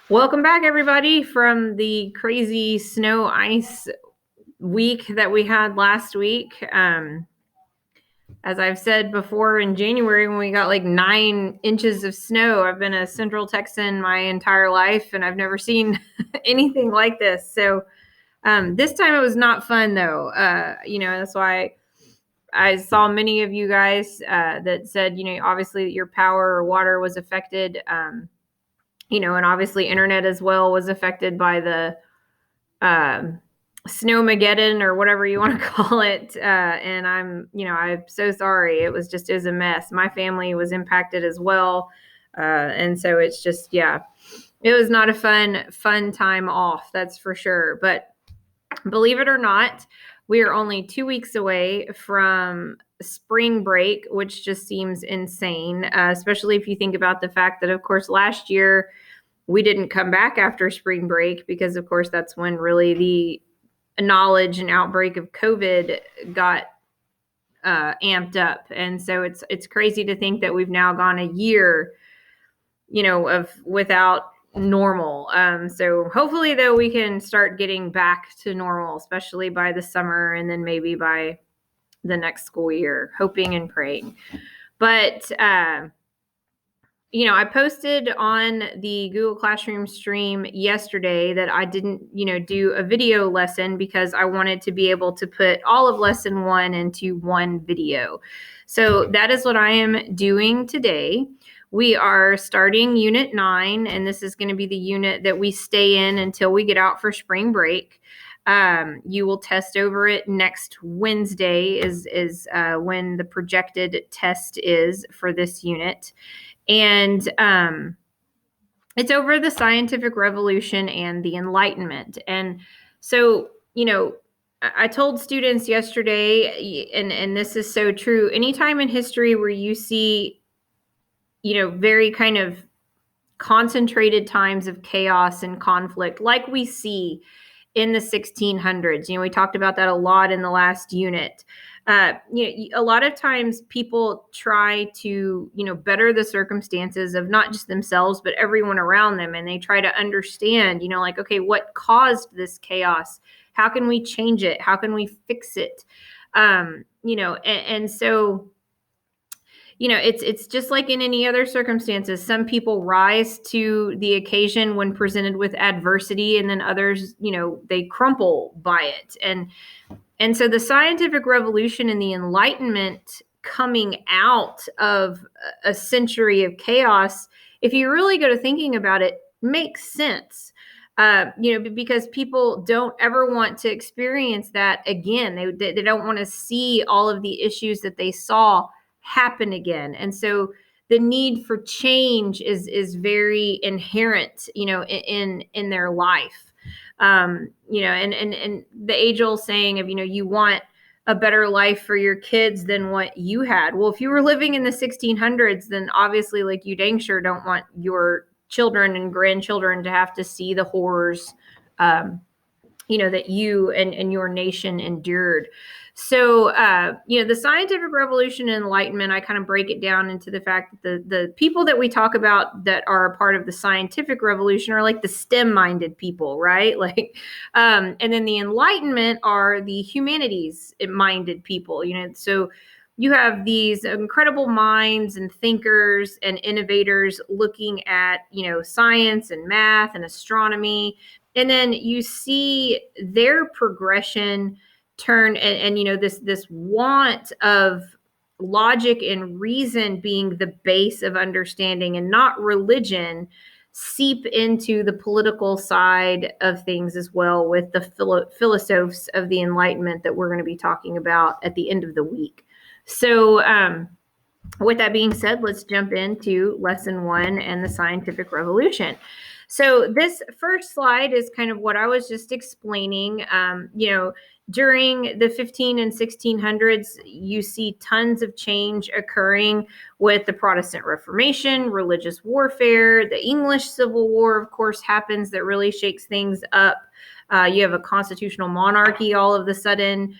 Welcome back, everybody, from the crazy snow ice week that we had last week. As I've said before, in January, when we got like 9 inches of snow, I've been a Central Texan my entire life, and I've never seen anything like this. So this time it was not fun, though. That's why I saw many of you guys that said, obviously your power or water was affected. And obviously internet as well was affected by the um, snowmageddon or whatever you want to call it. And I'm so sorry. It was a mess. My family was impacted as well. And so it's just, yeah, it was not a fun time off. That's for sure. But believe it or not, we are only 2 weeks away from spring break, which just seems insane, especially if you think about the fact that, of course, last year we didn't come back after spring break because, of course, that's when really the knowledge and outbreak of COVID got amped up. And so it's crazy to think that we've now gone a year, of without normal. So hopefully, though, we can start getting back to normal, especially by the summer and then maybe by the next school year, hoping and praying. But I posted on the Google Classroom stream yesterday that I didn't, do a video lesson because I wanted to be able to put all of lesson 1 into one video. So that is what I am doing today. We are starting Unit 9, and this is going to be the unit that we stay in until we get out for spring break. You will test over it next Wednesday is when the projected test is for this unit. And it's over the scientific revolution and the Enlightenment. And so, I told students yesterday, and this is so true, anytime in history where you see, very kind of concentrated times of chaos and conflict, like we see in the 1600s, we talked about that a lot in the last unit. A lot of times people try to, better the circumstances of not just themselves, but everyone around them. And they try to understand, okay, what caused this chaos? How can we change it? How can we fix it? And so, it's just like in any other circumstances. Some people rise to the occasion when presented with adversity, and then others, they crumple by it. And so the scientific revolution and the Enlightenment coming out of a century of chaos, if you really go to thinking about it, makes sense. Because people don't ever want to experience that again. They don't want to see all of the issues that they saw happen again. And so the need for change is very inherent, in their life. And the age-old saying of, you want a better life for your kids than what you had. Well, if you were living in the 1600s, then obviously, like, you dang sure don't want your children and grandchildren to have to see the horrors, that you and your nation endured. So, the scientific revolution and enlightenment, I kind of break it down into the fact that the people that we talk about that are a part of the scientific revolution are like the STEM-minded people, right? Like, and then the enlightenment are the humanities-minded people, so you have these incredible minds and thinkers and innovators looking at, science and math and astronomy. And then you see their progression turn and this want of logic and reason being the base of understanding and not religion seep into the political side of things as well, with the philosophers of the Enlightenment that we're going to be talking about at the end of the week. So with that being said, let's jump into lesson 1 and the scientific revolution. So this first slide is kind of what I was just explaining. During the 15 and 1600s, you see tons of change occurring with the Protestant Reformation, religious warfare. The English Civil War, of course, happens that really shakes things up. You have a constitutional monarchy all of a sudden,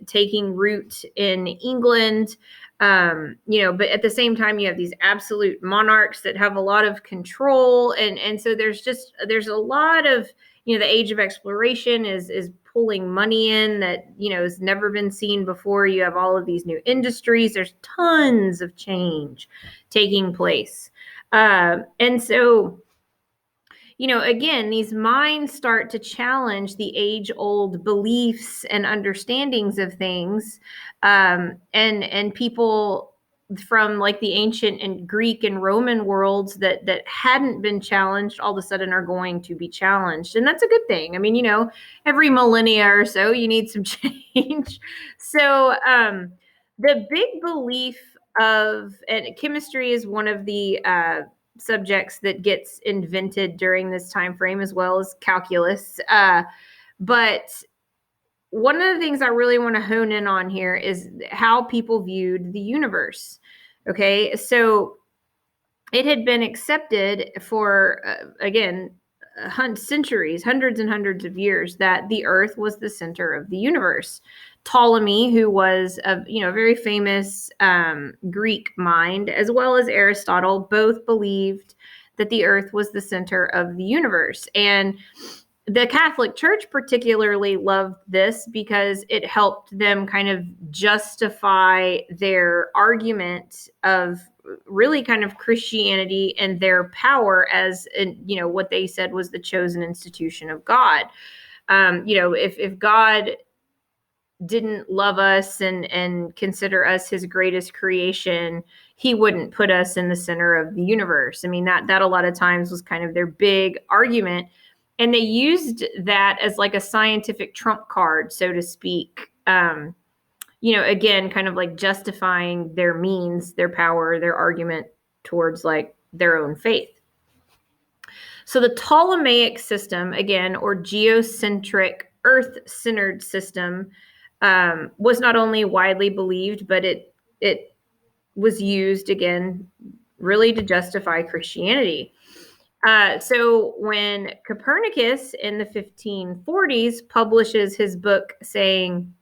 taking root in England. But at the same time, you have these absolute monarchs that have a lot of control. And so there's a lot of, the age of exploration is pulling money in that, has never been seen before. You have all of these new industries. There's tons of change taking place. And so, again, these minds start to challenge the age-old beliefs and understandings of things. And people from like the ancient and Greek and Roman worlds that hadn't been challenged all of a sudden are going to be challenged. And that's a good thing. I mean, every millennia or so, you need some change. So the big belief and chemistry is one of the subjects that gets invented during this time frame, as well as calculus. But one of the things I really want to hone in on here is how people viewed the universe. Okay, so it had been accepted for, again, centuries, hundreds and hundreds of years, that the Earth was the center of the universe. Ptolemy, who was a very famous Greek mind, as well as Aristotle, both believed that the Earth was the center of the universe. And the Catholic Church particularly loved this because it helped them kind of justify their argument of really kind of Christianity and their power as, what they said was the chosen institution of God. If God didn't love us and consider us his greatest creation, he wouldn't put us in the center of the universe. I mean, that a lot of times was kind of their big argument. And they used that as like a scientific trump card, so to speak. Again, kind of like justifying their means, their power, their argument towards like their own faith. So the Ptolemaic system, again, or geocentric, earth-centered system, was not only widely believed, but it was used, again, really to justify Christianity. So when Copernicus in the 1540s publishes his book saying,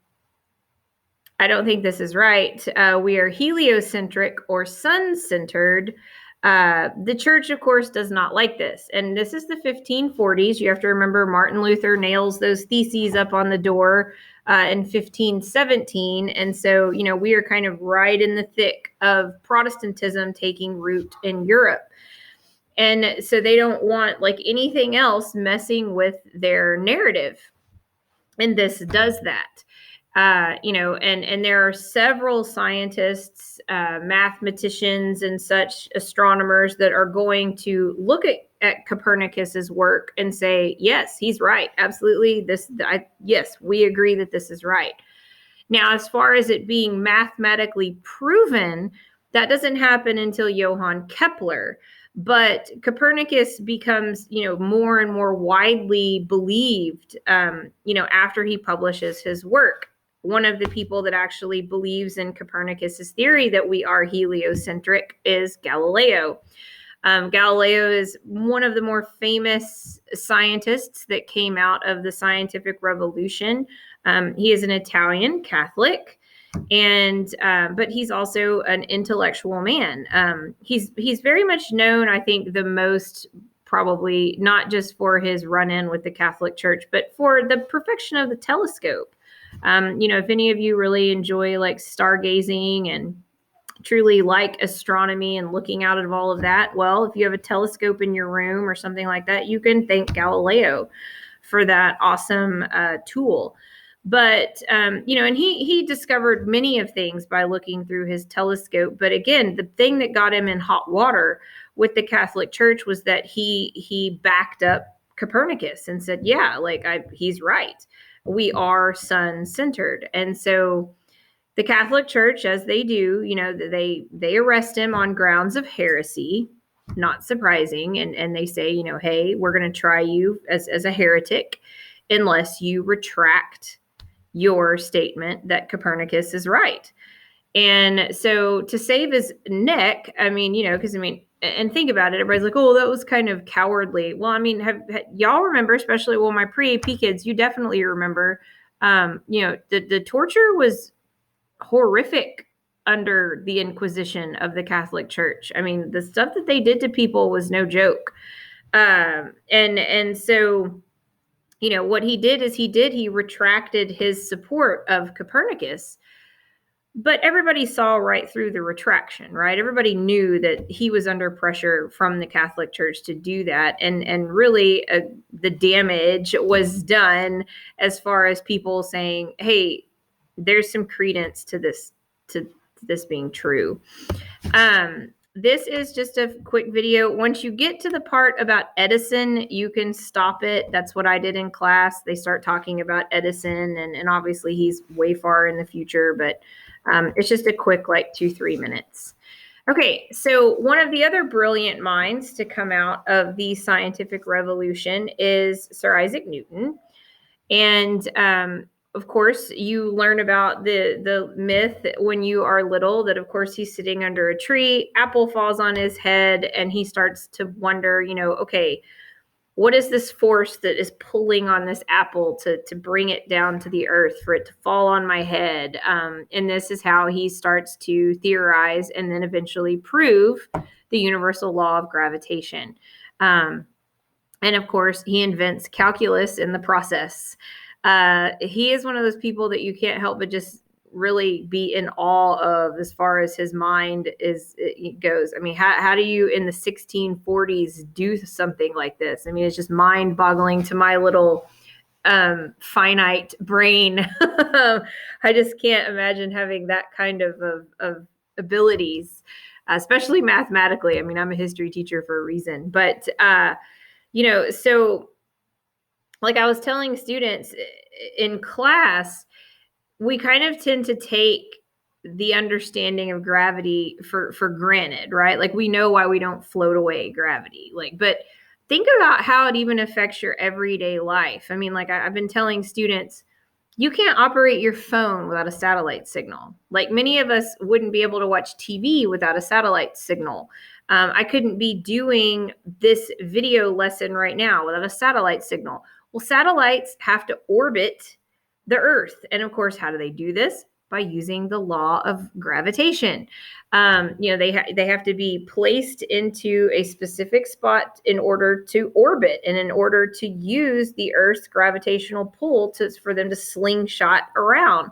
I don't think this is right, we are heliocentric or sun-centered, the church, of course, does not like this. And this is the 1540s. You have to remember Martin Luther nails those theses up on the door in 1517. And so, we are kind of right in the thick of Protestantism taking root in Europe. And so they don't want like anything else messing with their narrative. And this does that. And there are several scientists, mathematicians and such, astronomers that are going to look at Copernicus's work and say, yes, he's right. Absolutely. Yes, we agree that this is right. Now, as far as it being mathematically proven, that doesn't happen until Johann Kepler. But Copernicus becomes, more and more widely believed, after he publishes his work. One of the people that actually believes in Copernicus's theory that we are heliocentric is Galileo. Galileo is one of the more famous scientists that came out of the scientific revolution. He is an Italian Catholic, and but he's also an intellectual man. He's very much known, I think, the most probably not just for his run-in with the Catholic Church, but for the perfection of the telescope. If any of you really enjoy like stargazing and truly like astronomy and looking out of all of that, well, if you have a telescope in your room or something like that, you can thank Galileo for that awesome tool. But, and he discovered many of things by looking through his telescope. But again, the thing that got him in hot water with the Catholic Church was that he backed up Copernicus and said, yeah, he's right. We are sun-centered. And so the Catholic Church, as they do, they arrest him on grounds of heresy, not surprising. And they say, hey, we're going to try you as a heretic unless you retract your statement that Copernicus is right. And so to save his neck, because and think about it, everybody's like, oh, that was kind of cowardly. Well, I mean, y'all remember, especially, well, my pre-AP kids, you definitely remember, the torture was horrific under the Inquisition of the Catholic Church. I mean, the stuff that they did to people was no joke. And so, what he did is he retracted his support of Copernicus. But everybody saw right through the retraction, right? Everybody knew that he was under pressure from the Catholic Church to do that, and really the damage was done as far as people saying, "Hey, there's some credence to this being true." This is just a quick video. Once you get to the part about Edison, you can stop it. That's what I did in class. They start talking about Edison, and obviously he's way far in the future, but it's just a quick, like 2-3 minutes. Okay, so one of the other brilliant minds to come out of the scientific revolution is Sir Isaac Newton. And of course, you learn about the myth when you are little that, of course, he's sitting under a tree, apple falls on his head, and he starts to wonder, okay, what is this force that is pulling on this apple to bring it down to the earth, for it to fall on my head? And this is how he starts to theorize and then eventually prove the universal law of gravitation. And of course, he invents calculus in the process. He is one of those people that you can't help but just really be in awe of as far as his mind goes. I mean, how do you in the 1640s do something like this? I mean, it's just mind boggling to my little finite brain. I just can't imagine having that kind of abilities, especially mathematically. I mean, I'm a history teacher for a reason, but so like I was telling students in class, we kind of tend to take the understanding of gravity for granted, right? Like, we know why we don't float away gravity. But think about how it even affects your everyday life. I mean, like I've been telling students, you can't operate your phone without a satellite signal. Like, many of us wouldn't be able to watch TV without a satellite signal. I couldn't be doing this video lesson right now without a satellite signal. Well, satellites have to orbit the Earth. And of course, how do they do this? By using the law of gravitation. They have to be placed into a specific spot in order to orbit and in order to use the Earth's gravitational pull for them to slingshot around.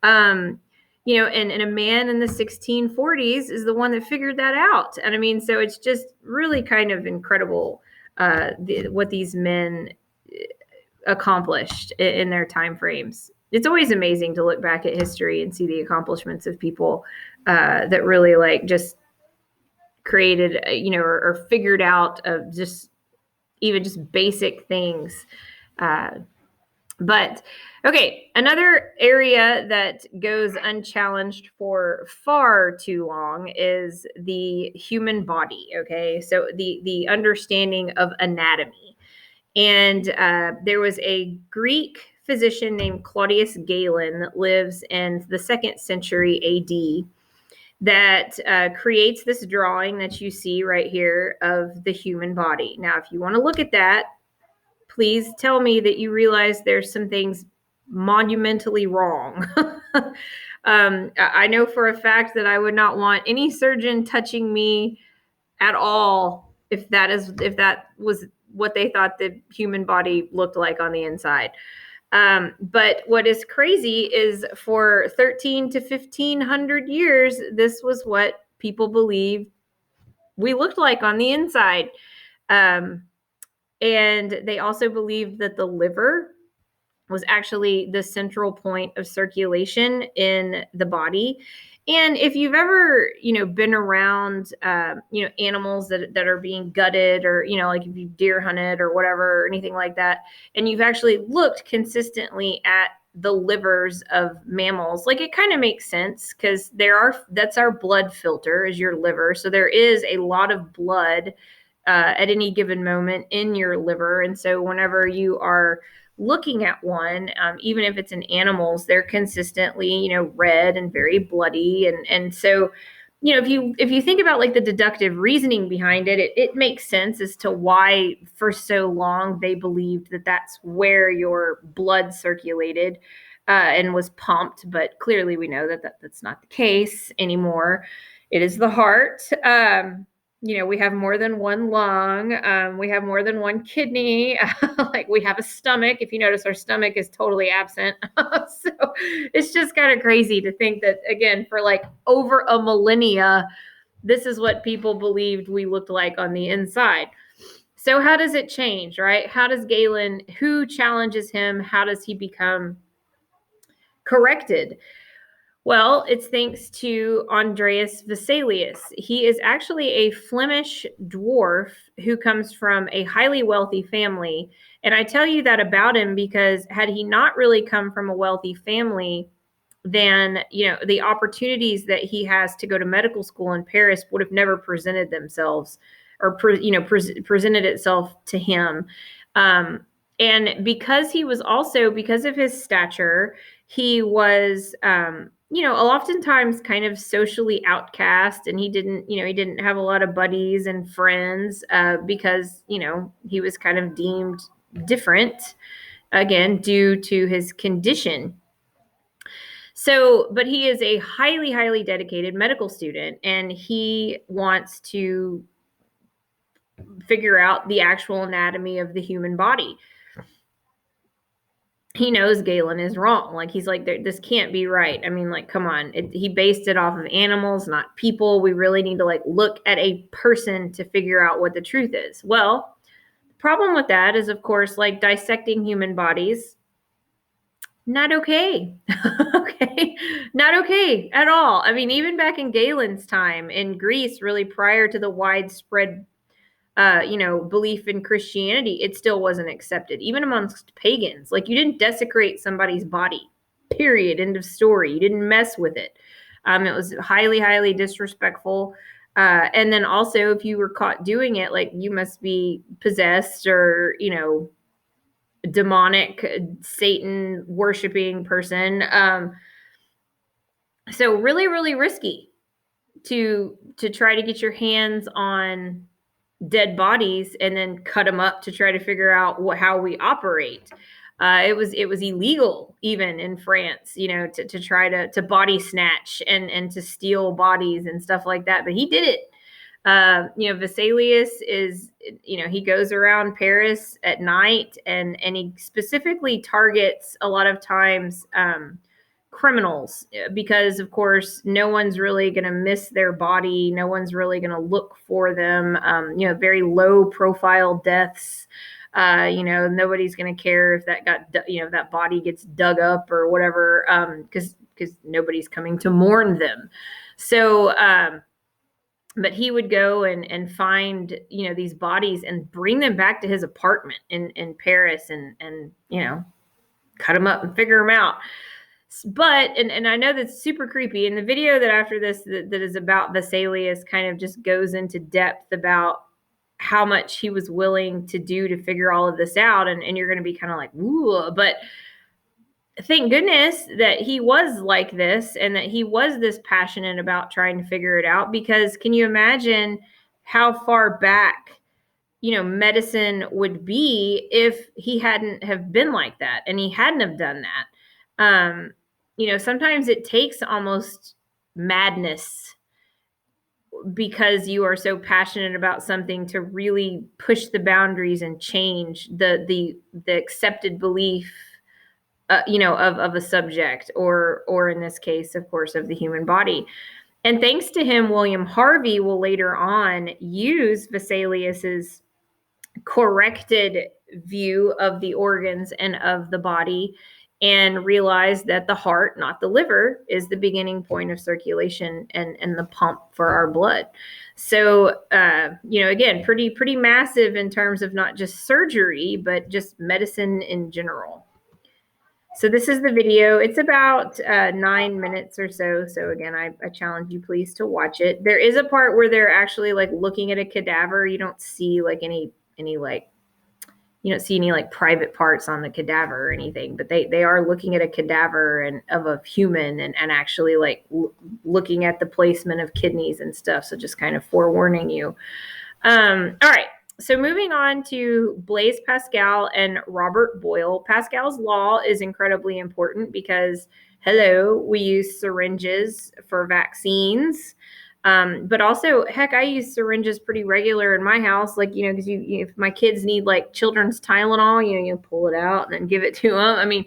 And a man in the 1640s is the one that figured that out. And I mean, so it's just really kind of incredible what these men accomplished in their time frames. It's always amazing to look back at history and see the accomplishments of people that really just created, or figured out just basic things. But okay, another area that goes unchallenged for far too long is the human body. Okay, so the understanding of anatomy. And there was a Greek physician named Claudius Galen that lives in the 2nd century AD that creates this drawing that you see right here of the human body. Now, if you want to look at that, please tell me that you realize there's some things monumentally wrong. I know for a fact that I would not want any surgeon touching me at all if that was what they thought the human body looked like on the inside. But what is crazy is for 13 to 1500 years, this was what people believed we looked like on the inside. And they also believed that the liver was actually the central point of circulation in the body. And if you've ever, been around, animals that are being gutted, or, like if you deer hunted or whatever, or anything like that, and you've actually looked consistently at the livers of mammals, like, it kind of makes sense, because that's our blood filter, is your liver. So there is a lot of blood at any given moment in your liver. And so whenever you are looking at one, even if it's in animals, they're consistently, red and very bloody. And so if you think about like the deductive reasoning behind it, it makes sense as to why for so long they believed that that's where your blood circulated and was pumped. But clearly, we know that that's not the case anymore. It is the heart. We have more than one lung. We have more than one kidney. Like we have a stomach. If you notice, our stomach is totally absent. So it's just kind of crazy to think that, again, for like over a millennia, this is what people believed we looked like on the inside. So how does it change, right? How does Galen, who challenges him? How does he become corrected? Well, it's thanks to Andreas Vesalius. He is actually a Flemish dwarf who comes from a highly wealthy family. And I tell you that about him because had he not really come from a wealthy family, then, the opportunities that he has to go to medical school in Paris would have never presented themselves or, presented itself to him. And because of his stature, he was, oftentimes kind of socially outcast, and he didn't have a lot of buddies and friends because, he was kind of deemed different, again, due to his condition. So, but he is a highly, highly dedicated medical student, and he wants to figure out the actual anatomy of the human body. He knows Galen is wrong. Like, he's like, this can't be right. I mean, like, come on. He based it off of animals, not people. We really need to like look at a person to figure out what the truth is. Well, the problem with that is, of course, like dissecting human bodies, not okay. Okay. Not okay at all. I mean, even back in Galen's time in Greece, really prior to the widespread belief in Christianity, it still wasn't accepted, even amongst pagans. Like, you didn't desecrate somebody's body, period, end of story. You didn't mess with it. It was highly, highly disrespectful. And then also, if you were caught doing it, like, you must be possessed or, demonic, Satan worshiping person. So really, really risky to try to get your hands on dead bodies and then cut them up to try to figure out how we operate. It was illegal even in France, to try to body snatch and to steal bodies and stuff like that. But he did it. Vesalius is, he goes around Paris at night and he specifically targets a lot of times criminals because, of course, no one's really going to miss their body. No one's really going to look for them. Very low profile deaths. Nobody's going to care if that body gets dug up or whatever, because nobody's coming to mourn them. So, but he would go and find, these bodies and bring them back to his apartment in Paris and cut them up and figure them out. But, and I know that's super creepy. In the video that after this, that is about Vesalius, kind of just goes into depth about how much he was willing to do to figure all of this out. And you're going to be kind of like, ooh, but thank goodness that he was like this and that he was this passionate about trying to figure it out, because can you imagine how far back, medicine would be if he hadn't have been like that and he hadn't have done that. Sometimes it takes almost madness because you are so passionate about something to really push the boundaries and change the accepted belief, of a subject or in this case, of course, of the human body. And thanks to him, William Harvey will later on use Vesalius's corrected view of the organs and of the body and realize that the heart, not the liver, is the beginning point of circulation and the pump for our blood. So, again, pretty massive in terms of not just surgery, but just medicine in general. So this is the video. It's about 9 minutes or so. So again, I challenge you please to watch it. There is a part where they're actually like looking at a cadaver. You don't see like any like you don't see any like private parts on the cadaver or anything, but they are looking at a cadaver and of a human and actually like looking at the placement of kidneys and stuff. So just kind of forewarning you. All right. So moving on to Blaise Pascal and Robert Boyle. Pascal's law is incredibly important because, hello, we use syringes for vaccines. But also, heck, I use syringes pretty regular in my house. Like, because if my kids need like children's Tylenol, you pull it out and then give it to them. I mean,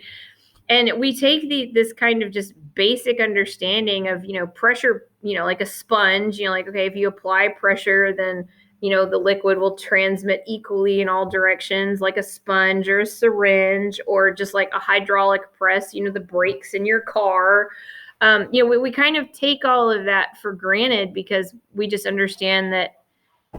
and we take this kind of just basic understanding of, pressure, like a sponge, like, okay, if you apply pressure, then, the liquid will transmit equally in all directions, like a sponge or a syringe, or just like a hydraulic press, the brakes in your car. We kind of take all of that for granted because we just understand that,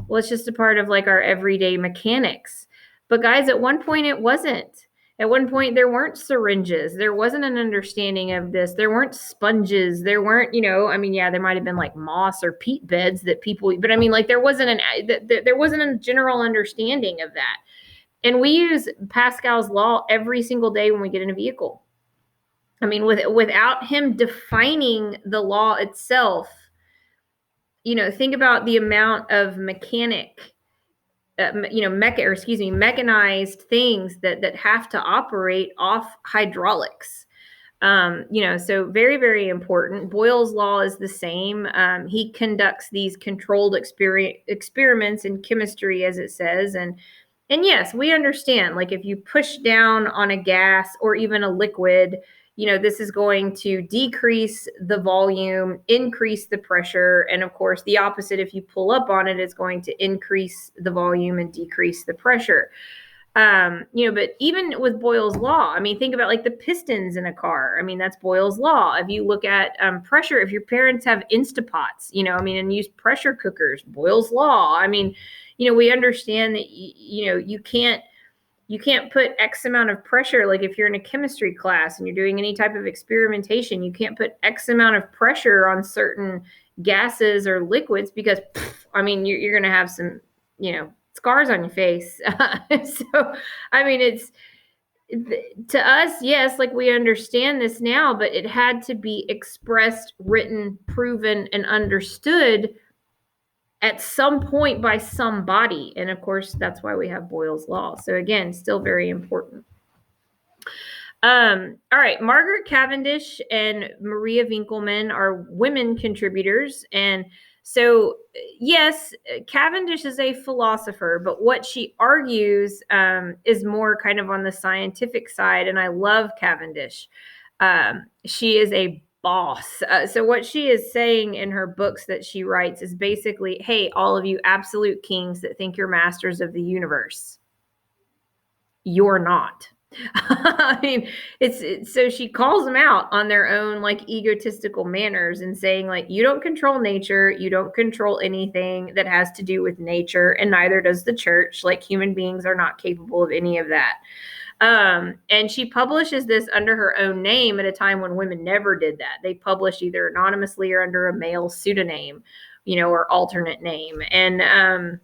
well, it's just a part of like our everyday mechanics. But guys, at one point it wasn't. At one point there weren't syringes. There wasn't an understanding of this. There weren't sponges. There weren't, there might have been like moss or peat beds that people, but I mean, like there wasn't a general understanding of that. And we use Pascal's law every single day when we get in a vehicle. I mean, without him defining the law itself, think about the amount of mechanized things that have to operate off hydraulics. So very, very important. Boyle's law is the same. He conducts these controlled experiments in chemistry, as it says. And yes, we understand, like if you push down on a gas or even a liquid, this is going to decrease the volume, increase the pressure. And of course, the opposite, if you pull up on it, is going to increase the volume and decrease the pressure. But even with Boyle's law, I mean, think about like the pistons in a car. I mean, that's Boyle's law. If you look at pressure, if your parents have Instapots, and use pressure cookers, Boyle's law. I mean, we understand that, you can't put X amount of pressure. Like if you're in a chemistry class and you're doing any type of experimentation, you can't put X amount of pressure on certain gases or liquids because, you're going to have some, scars on your face. So, it's to us, yes, like we understand this now, but it had to be expressed, written, proven, and understood at some point by somebody. And of course, that's why we have Boyle's law. So again, still very important. All right, Margaret Cavendish and Maria Winkelmann are women contributors. And so, yes, Cavendish is a philosopher, but what she argues is more kind of on the scientific side. And I love Cavendish. She is a boss. So what she is saying in her books that she writes is basically, hey, all of you absolute kings that think you're masters of the universe, you're not. So she calls them out on their own like egotistical manners and saying like, you don't control nature, you don't control anything that has to do with nature, and neither does the church. Like human beings are not capable of any of that. And she publishes this under her own name at a time when women never did that. They published either anonymously or under a male pseudonym, or alternate name. And,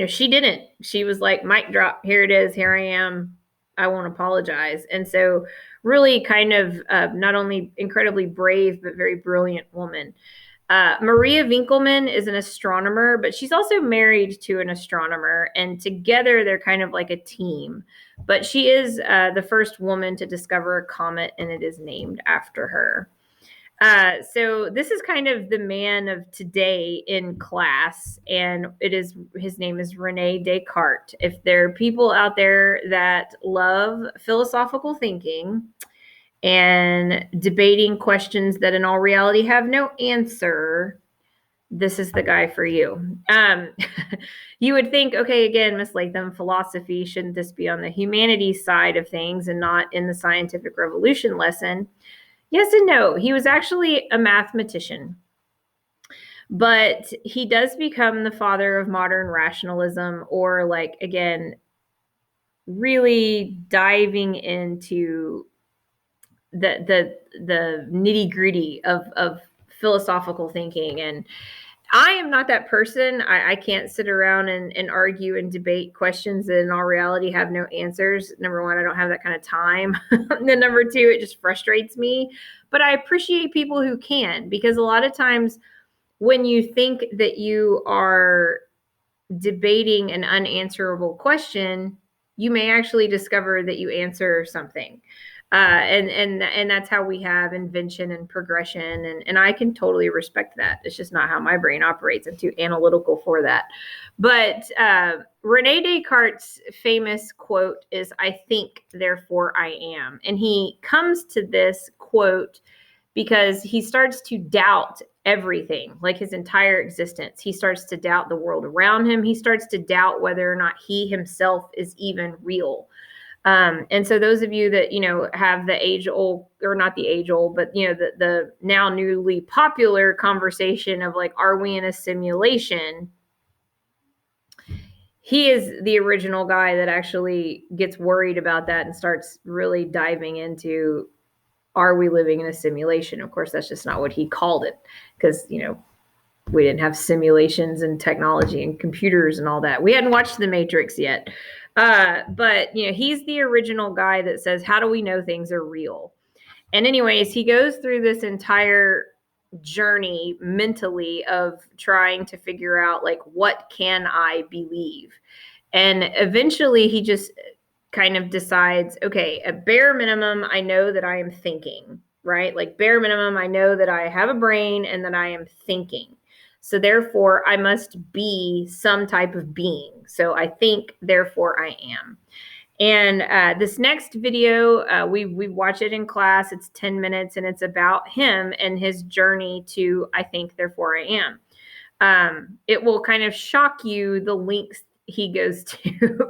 she didn't. She was like, mic drop, here it is, here I am. I won't apologize. And so really kind of not only incredibly brave, but very brilliant woman. Maria Winkelmann is an astronomer, but she's also married to an astronomer, and together they're kind of like a team. But she is the first woman to discover a comet, and it is named after her. So this is kind of the man of today in class, and his name is Rene Descartes. If there are people out there that love philosophical thinking and debating questions that in all reality have no answer, this is the guy for you. You would think, okay, again, Miss Latham, philosophy, shouldn't this be on the humanities side of things and not in the scientific revolution lesson? Yes and no. He was actually a mathematician, but he does become the father of modern rationalism, or like, again, really diving into the nitty gritty of philosophical thinking. And I am not that person. I can't sit around and argue and debate questions that in all reality have no answers. Number one, I don't have that kind of time. And then number two, it just frustrates me. But I appreciate people who can, because a lot of times when you think that you are debating an unanswerable question, you may actually discover that you answer something. And that's how we have invention and progression, and I can totally respect that. It's just not how my brain operates. I'm too analytical for that. But Rene Descartes' famous quote is, "I think, therefore I am." And he comes to this quote because he starts to doubt everything, like his entire existence. He starts to doubt the world around him. He starts to doubt whether or not he himself is even real. And so those of you that, have the age old, or not the age old, but, the now newly popular conversation of like, are we in a simulation? He is the original guy that actually gets worried about that and starts really diving into, are we living in a simulation? Of course, that's just not what he called it, because, we didn't have simulations and technology and computers and all that. We hadn't watched The Matrix yet. But, he's the original guy that says, how do we know things are real? And anyways, he goes through this entire journey mentally of trying to figure out, like, what can I believe? And eventually he just kind of decides, okay, at bare minimum, I know that I am thinking, right? Like, bare minimum, I know that I have a brain and that I am thinking. So therefore, I must be some type of being. So I think, therefore I am. And this next video, we watch it in class. It's 10 minutes, and it's about him and his journey to I think, therefore I am. It will kind of shock you the links he goes to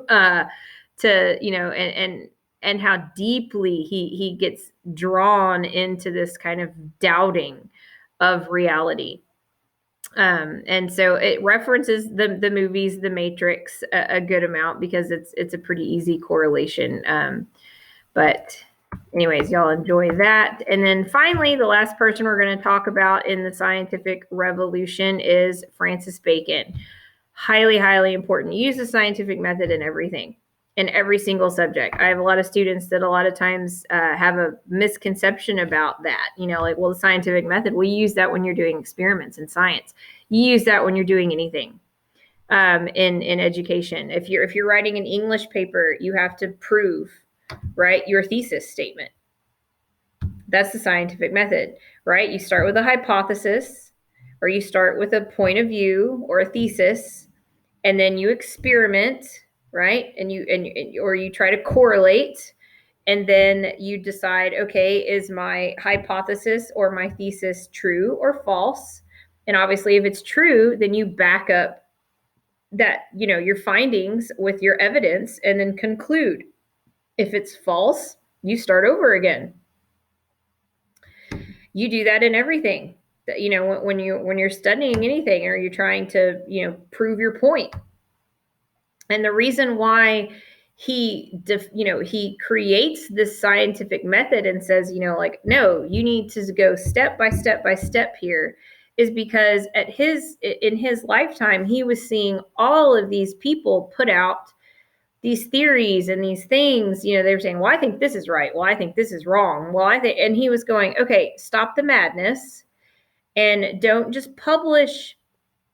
and how deeply he gets drawn into this kind of doubting of reality. And so it references the movies The Matrix a good amount, because it's a pretty easy correlation. But anyways, y'all enjoy that. And then finally, the last person we're going to talk about in the scientific revolution is Francis Bacon. Highly, highly important. Use the scientific method in everything, in every single subject. I have a lot of students that a lot of times have a misconception about that. Like, well, the scientific method, we use that when you're doing experiments in science. You use that when you're doing anything in education. If you're writing an English paper, you have to prove, right, your thesis statement. That's the scientific method, right? You start with a hypothesis, or you start with a point of view or a thesis, and then you experiment, right? Or you try to correlate, and then you decide, okay, is my hypothesis or my thesis true or false? And obviously, if it's true, then you back up that, your findings with your evidence, and then conclude. If it's false, you start over again. You do that in everything. When you're studying anything, or you're trying to, prove your point. And the reason why he creates this scientific method and says, like, no, you need to go step by step by step here, is because in his lifetime, he was seeing all of these people put out these theories and these things. They were saying, well, I think this is right. Well, I think this is wrong. Well, and he was going, okay, stop the madness, and don't just publish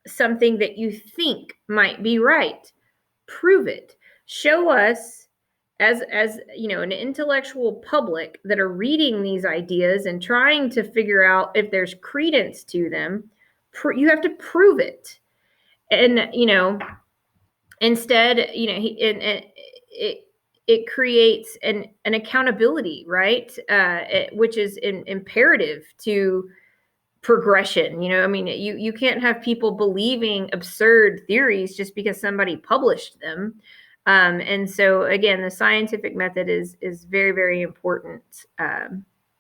something that you think might be right. Prove it. Show us, as an intellectual public that are reading these ideas and trying to figure out if there's credence to them. You have to prove it. And instead, it creates an accountability, right? Which is imperative to progression. You can't have people believing absurd theories just because somebody published them. And so again, the scientific method is very, very important.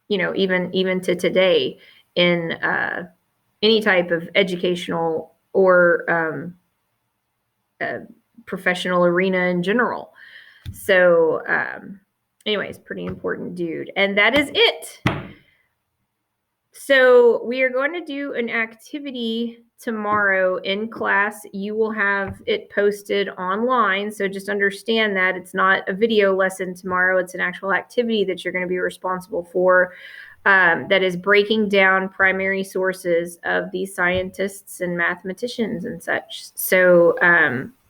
Even to today, in any type of educational or professional arena in general. So anyways, pretty important dude. And that is it. So we are going to do an activity tomorrow in class. You will have it posted online. So just understand that it's not a video lesson tomorrow. It's an actual activity that you're going to be responsible for, that is breaking down primary sources of these scientists and mathematicians and such. So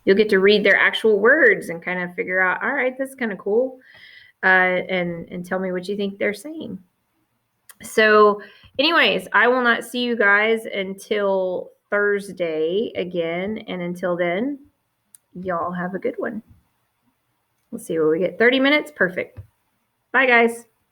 you'll get to read their actual words and kind of figure out, all right, that's kind of cool. And tell me what you think they're saying. So anyways, I will not see you guys until Thursday again. And until then, y'all have a good one. Let's see what we get. 30 minutes. Perfect. Bye, guys.